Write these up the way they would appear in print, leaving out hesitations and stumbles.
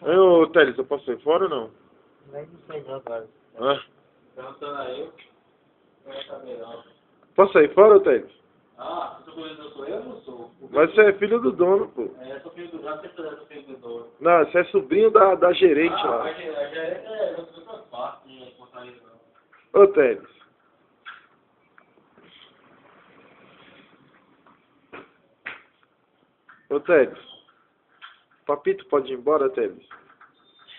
Ô, Teles, eu posso ir fora ou não? Nem sei não, cara. Hã? Perguntando a eu, não vai saber não. Posso sair fora, Teles? Ah, você sou eu ou não sou? Mas você é filho do dono, pô. É, eu sou filho do dono, você sou filho do dono. Não, você é sobrinho da gerente lá. Mas é outra parte, não é portaria não. Ô, Teles. Ô, Teles. Papito pode ir embora, Teles?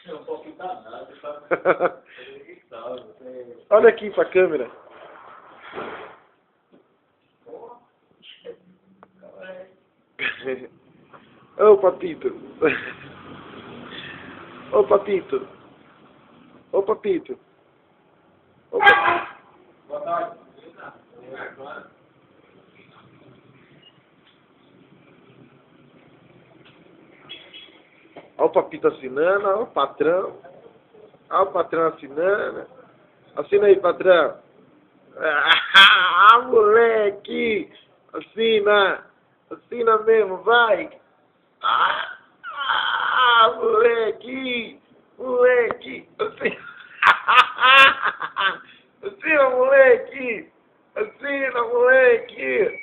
É um pouquinho danado, você... Olha aqui pra câmera. Ô, Papito. Ô, Papito. Ô, Papito. Ô, Papito. Boa tarde. Olha o Papito assinando, olha o patrão. Olha o patrão assinando. Assina aí, patrão. Ah, moleque! Assina! Assina mesmo, vai! Moleque! Moleque! Assina! Assina, moleque! Assina, moleque!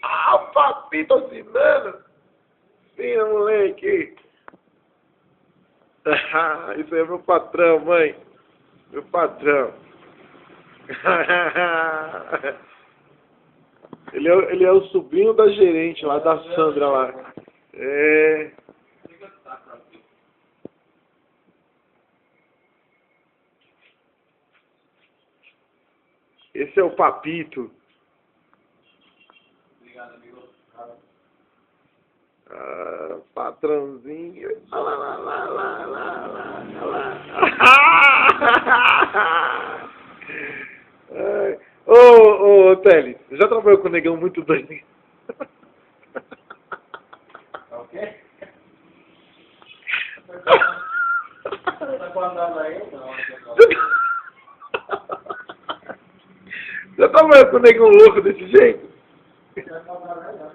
Ah, o Papito assinando! Assina, moleque! Isso aí é meu patrão, mãe. Meu patrão. Ele é o sobrinho da gerente lá, da Sandra lá. É. Esse é o Papito. Obrigado, amigo. Ah, patrãozinho. Ô, Teles, já trabalhou com um negão muito doido? Tá ok? Tá guardado aí? Não. Já trabalhou com um negão louco desse jeito? Não tá guardado aí, não.